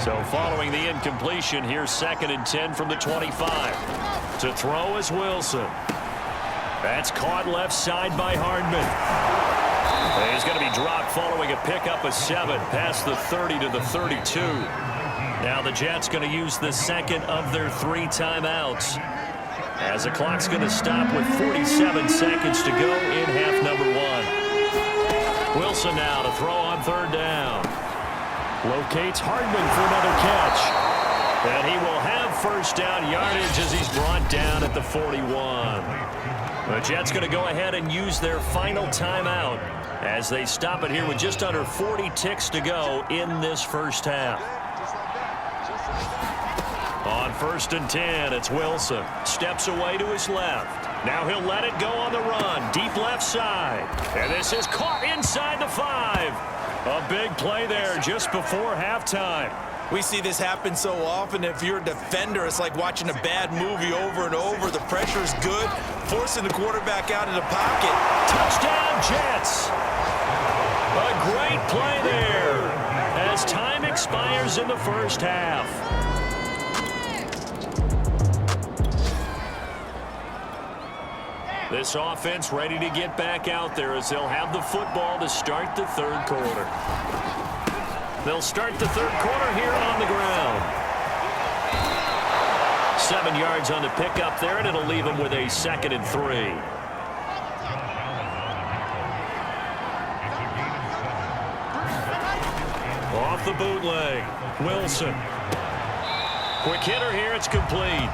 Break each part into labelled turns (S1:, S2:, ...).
S1: So following the incompletion, here's 2nd and 10 from the 25. To throw is Wilson. That's caught left side by Hardman. And he's going to be dropped following a pickup of 7 past the 30 to the 32. Now the Jets going to use the second of their 3 timeouts, as the clock's going to stop with 47 seconds to go in half number 1. Wilson now to throw on 3rd down. Locates Hardman for another catch. And he will have 1st down yardage as he's brought down at the 41. The Jets going to go ahead and use their final timeout as they stop it here with just under 40 ticks to go in this first half. On 1st and 10, it's Wilson. Steps away to his left. Now he'll let it go on the run. Deep left side. And this is caught inside the 5. A big play there just before halftime.
S2: We see this happen so often. If you're a defender, it's like watching a bad movie over and over. The pressure is good, forcing the quarterback out of the pocket.
S1: Touchdown, Jets. A great play there as time expires in the first half. This offense ready to get back out there as they'll have the football to start the 3rd quarter. They'll start the 3rd quarter here on the ground. 7 yards on the pickup there, and it'll leave them with a 2nd and 3. Off the bootleg, Wilson. Quick hitter here, it's complete.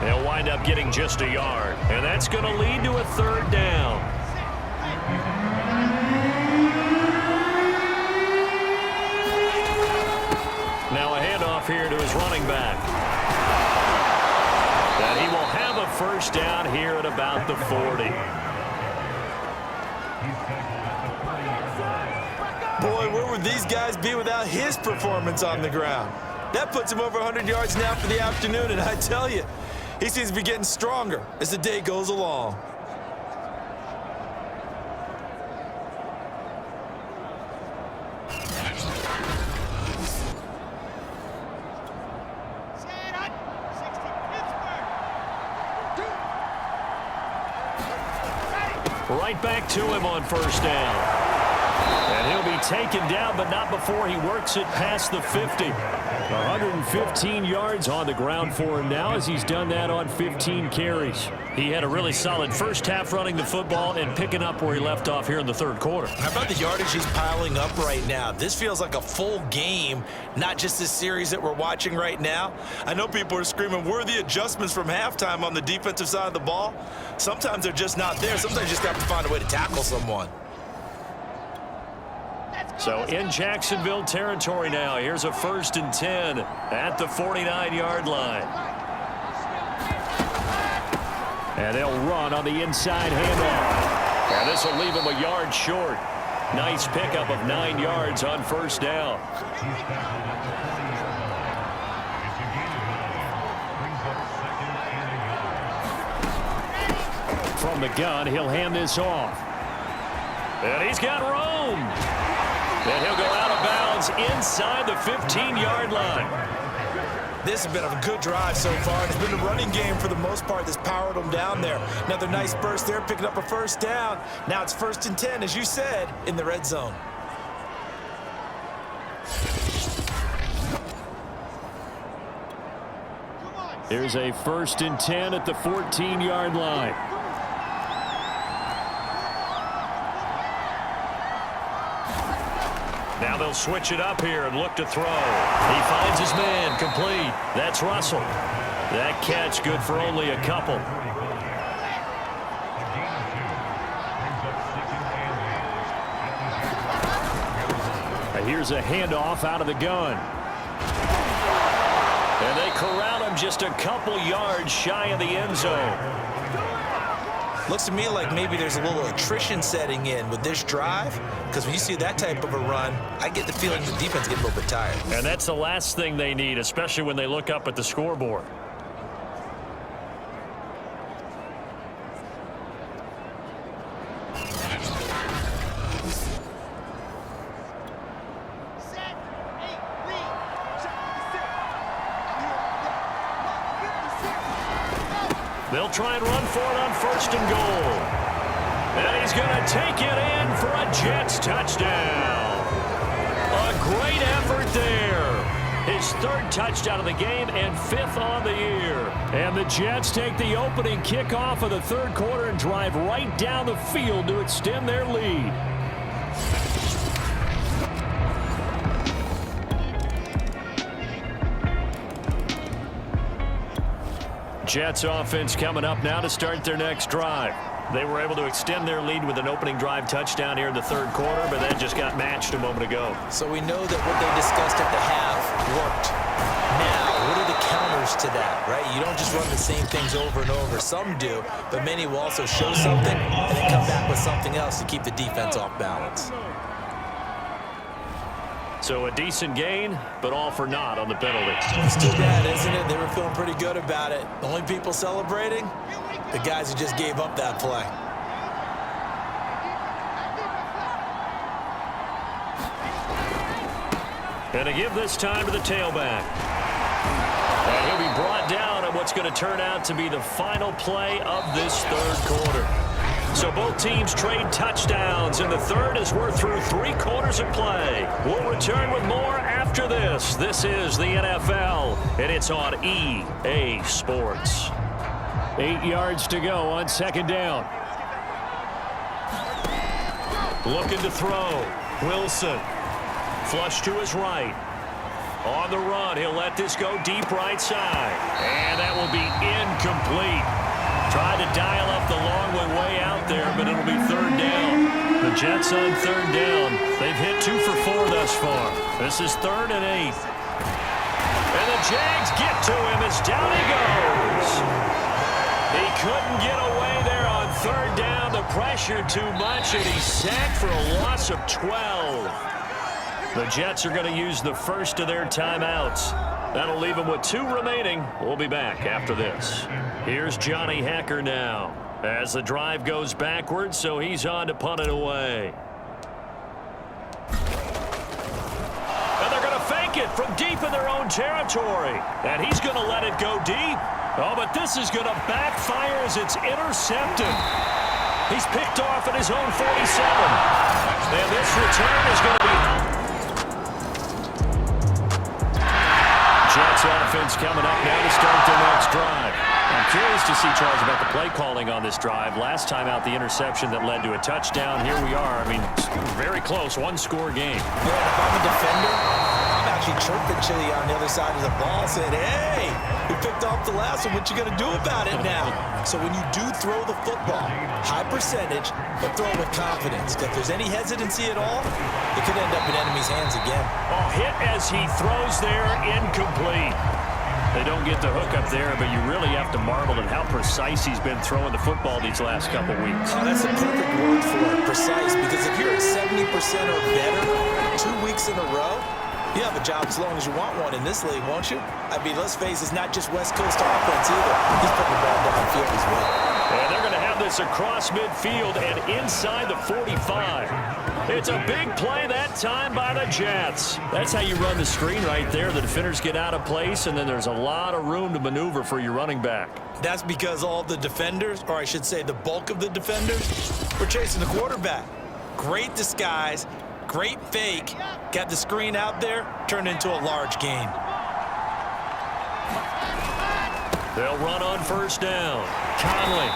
S1: They'll wind up getting just a yard, and that's going to lead to a 3rd down. Now a handoff here to his running back. And he will have a 1st down here at about the 40.
S2: Boy, where would these guys be without his performance on the ground? That puts him over 100 yards now for the afternoon, and I tell you, he seems to be getting stronger as the day goes along.
S1: Right back to him on 1st down. And he'll be taken down, but not before he works it past the 50. 115 yards on the ground for him now as he's done that on 15 carries. He had a really solid first half running the football and picking up where he left off here in the 3rd quarter.
S2: How about the yardage he's piling up right now? This feels like a full game, not just this series that we're watching right now. I know people are screaming, worthy adjustments from halftime on the defensive side of the ball. Sometimes they're just not there. Sometimes you just have to find a way to tackle someone.
S1: So in Jacksonville territory now, here's a 1st and 10 at the 49-yard line. And they'll run on the inside handoff. And this will leave him a yard short. Nice pickup of 9 yards on 1st down. From the gun, he'll hand this off. And he's got room. And he'll go out of bounds inside the 15-yard line.
S2: This has been a good drive so far. It's been a running game for the most part that's powered them down there. Another nice burst there, picking up a 1st down. Now it's 1st and 10, as you said, in the red zone.
S1: Here's a 1st and 10 at the 14-yard line. Now they'll switch it up here and look to throw. He finds his man, complete. That's Russell. That catch good for only a couple. And here's a handoff out of the gun. And they corral him just a couple yards shy of the end zone.
S2: Looks to me like maybe there's a little attrition setting in with this drive, because when you see that type of a run, I get the feeling the defense gets a little bit tired.
S1: And that's the last thing they need, especially when they look up at the scoreboard. They'll try and run for it on 1st and goal. And he's going to take it in for a Jets touchdown. A great effort there. His 3rd touchdown of the game and 5th on the year. And the Jets take the opening kickoff of the 3rd quarter and drive right down the field to extend their lead. Jets offense coming up now to start their next drive. They were able to extend their lead with an opening drive touchdown here in the 3rd quarter, but that just got matched a moment ago.
S2: So we know that what they discussed at the half worked. Now, what are the counters to that, right? You don't just run the same things over and over. Some do, but many will also show something and then come back with something else to keep the defense off balance.
S1: So a decent gain, but all for naught on the penalty.
S2: It's too bad, isn't it? They were feeling pretty good about it. The only people celebrating, the guys who just gave up that play.
S1: And to give this time to the tailback. And he'll be brought down at what's going to turn out to be the final play of this 3rd quarter. So both teams trade touchdowns, and the 3rd as we're through 3 quarters of play. We'll return with more after this. This is the NFL, and it's on EA Sports. 8 yards to go on 2nd down. Looking to throw. Wilson. Flush to his right. On the run, he'll let this go deep right side. And that will be incomplete. Tried to dial up the long way out there, but it'll be 3rd down. The Jets on 3rd down. They've hit 2 for 4 thus far. This is 3rd and 8. And the Jags get to him as down he goes. He couldn't get away there on 3rd down. The pressure too much, and he's sacked for a loss of 12. The Jets are going to use the first of their timeouts. That'll leave them with 2 remaining. We'll be back after this. Here's Johnny Hacker now as the drive goes backwards, so he's on to punt it away. And they're going to fake it from deep in their own territory. And he's going to let it go deep. Oh, but this is going to backfire as it's intercepted. He's picked off at his own 47. And this return is going to be out. Jets offense coming up now to start their next drive. I'm curious to see, Charles, about the play calling on this drive. Last time out, the interception that led to a touchdown. Here we are. I mean, very close, 1-score game.
S2: Yeah, if I'm a defender, I'm actually chirping Chili on the other side of the ball, saying, hey, we picked off the last one. What you going to do about it now? So when you do throw the football, high percentage, but throw it with confidence. If there's any hesitancy at all, it could end up in enemy's hands again.
S1: Oh, hit as he throws there, incomplete. They don't get the hook up there, but you really have to marvel at how precise he's been throwing the football these last couple weeks.
S2: Oh, that's the perfect word for it, precise, because if you're at 70% or better 2 weeks in a row, you have a job as long as you want one in this league, won't you? I mean, let's face it, it's not just West Coast offense either. He's putting the ball downfield as well.
S1: And they're going to have this across midfield and inside the 45. It's a big play that time by the Jets. That's how you run the screen right there. The defenders get out of place, and then there's a lot of room to maneuver for your running back.
S2: That's because all the defenders, or I should say the bulk of the defenders, were chasing the quarterback. Great disguise, great fake. Got the screen out there, turned into a large gain.
S1: They'll run on 1st down. Conley.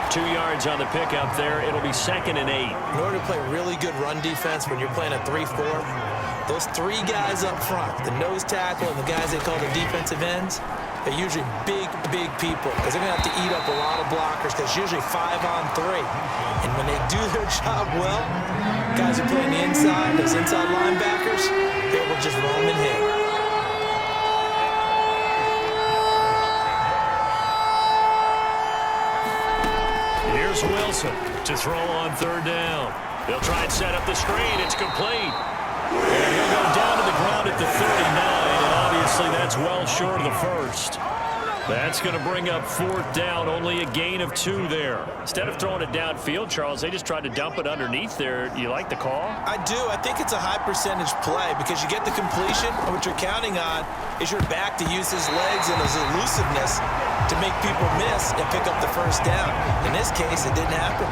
S1: 2 yards on the pickup there. It'll be 2nd and 8.
S2: In order to play really good run defense when you're playing a 3-4, those 3 guys up front, the nose tackle and the guys they call the defensive ends, they're usually big people because they're going to have to eat up a lot of blockers because it's usually 5-on-3. And when they do their job well, guys who play on the inside, those inside linebackers, they will just roam and hit.
S1: Here's Wilson to throw on 3rd down. They'll try and set up the screen. It's complete. And he'll go down to the ground at the 39, and obviously that's well short of the first. That's going to bring up 4th down, only a gain of 2 there. Instead of throwing it downfield, Charles, they just tried to dump it underneath there. You like the call?
S2: I do. I think it's a high percentage play because you get the completion, and what you're counting on is your back to use his legs and his elusiveness to make people miss and pick up the 1st down. In this case, it didn't happen.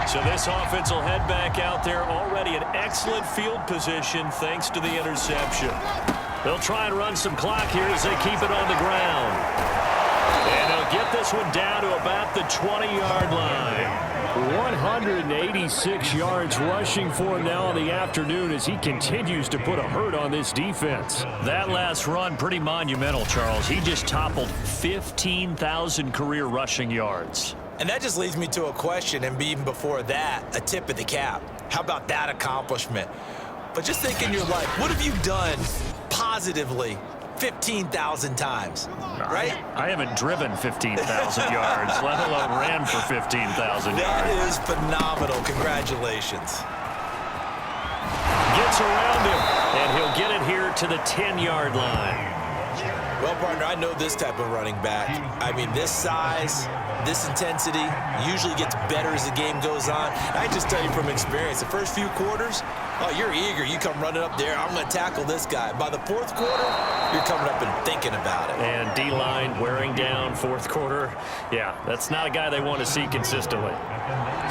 S1: So this offense will head back out there, already in excellent field position thanks to the interception. They'll try and run some clock here as they keep it on the ground. And they'll get this one down to about the 20-yard line. 186 yards rushing for him now on the afternoon as he continues to put a hurt on this defense. That last run, pretty monumental, Charles. He just toppled 15,000 career rushing yards.
S2: And that just leads me to a question, and even before that, a tip of the cap. How about that accomplishment? But just think in your life, what have you done positively 15,000 times, right?
S1: I haven't driven 15,000 yards, let alone ran for 15,000 yards.
S2: That is phenomenal. Congratulations.
S1: Gets around him, and he'll get it here to the 10-yard line.
S2: Well, partner, I know this type of running back. I mean, this size, this intensity usually gets better as the game goes on. I just tell you from experience, the first few quarters, oh, you're eager. You come running up there, I'm going to tackle this guy. By the 4th quarter, you're coming up and thinking about it.
S1: And D-line wearing down 4th quarter. Yeah, that's not a guy they want to see consistently.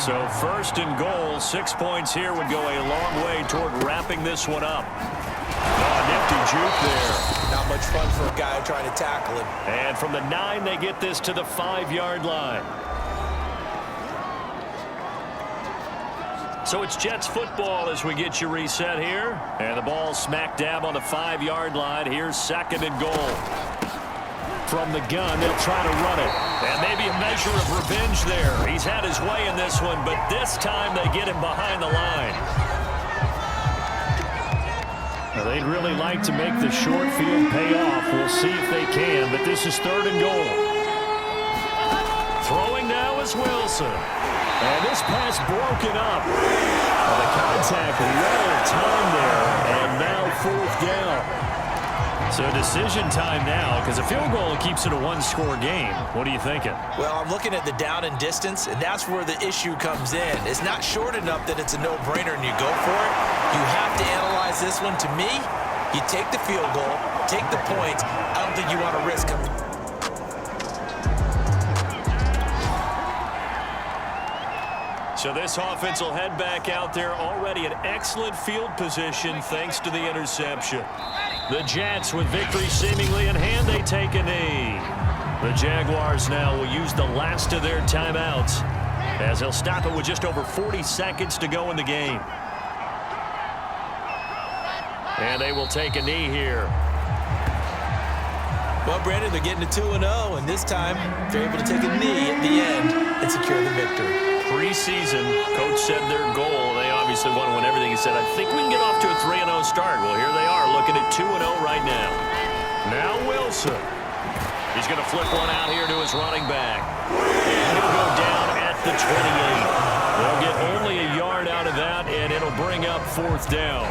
S1: So 1st and goal, 6 points here would go a long way toward wrapping this one up. Oh, nifty juke there.
S2: Not much fun for a guy trying to tackle him.
S1: And from the 9, they get this to the 5-yard line. So it's Jets football as we get you reset here. And the ball smack dab on the 5-yard line. Here's 2nd and goal. From the gun, they'll try to run it. And maybe a measure of revenge there. He's had his way in this one, but this time they get him behind the line. Now, they'd really like to make the short field pay off. We'll see if they can, but this is 3rd and goal. Throwing now is Wilson. And this pass broken up. The contact well timed there, and now 4th down. So decision time now, because a field goal keeps it a 1-score game. What are you thinking?
S2: Well, I'm looking at the down and distance, and that's where the issue comes in. It's not short enough that it's a no-brainer and you go for it. You have to analyze this one. To me, you take the field goal, take the points. I don't think you want to risk them.
S1: So this offense will head back out there, already in excellent field position thanks to the interception. The Jets, with victory seemingly in hand, they take a knee. The Jaguars now will use the last of their timeouts as they'll stop it with just over 40 seconds to go in the game. And they will take a knee here.
S2: Well, Brandon, they're getting to 2-0, and this time they're able to take a knee at the end and secure the victory.
S1: Preseason, coach said their goal, they obviously want to win everything. He said, I think we can get off to a 3-0 start. Well, here they are looking at 2-0 right now. Now Wilson. He's going to flip one out here to his running back. And he'll go down at the 28. They'll get only a yard out of that, and it'll bring up 4th down.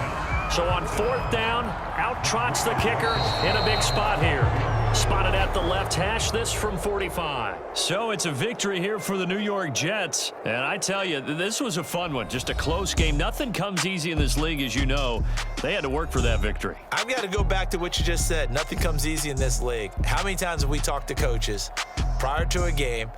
S1: So on 4th down, out trots the kicker in a big spot here. Spotted at the left hash, this from 45. So it's a victory here for the New York Jets. And I tell you, this was a fun one. Just a close game. Nothing comes easy in this league, as you know. They had to work for that victory.
S2: I've got to go back to what you just said. Nothing comes easy in this league. How many times have we talked to coaches prior to a game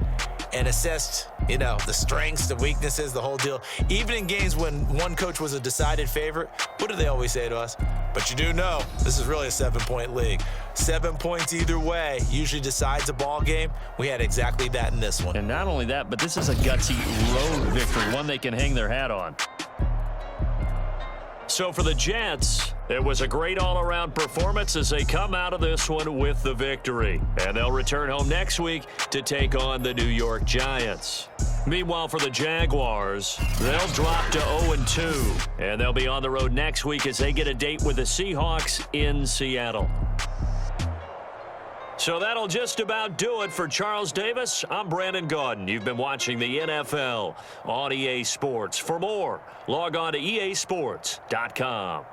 S2: and assessed, you know, the strengths, the weaknesses, the whole deal? Even in games when one coach was a decided favorite, what do they always say to us? But you do know this is really a 7-point league. 7 points either way usually decides a ball game. We had exactly that in this one.
S1: And not only that, but this is a gutsy road victory, one they can hang their hat on. So for the Jets, it was a great all-around performance as they come out of this one with the victory. And they'll return home next week to take on the New York Giants. Meanwhile, for the Jaguars, they'll drop to 0-2. And they'll be on the road next week as they get a date with the Seahawks in Seattle. So that'll just about do it for Charles Davis. I'm Brandon Gaudin. You've been watching the NFL on EA Sports. For more, log on to easports.com.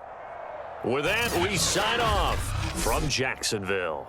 S1: With that, we sign off from Jacksonville.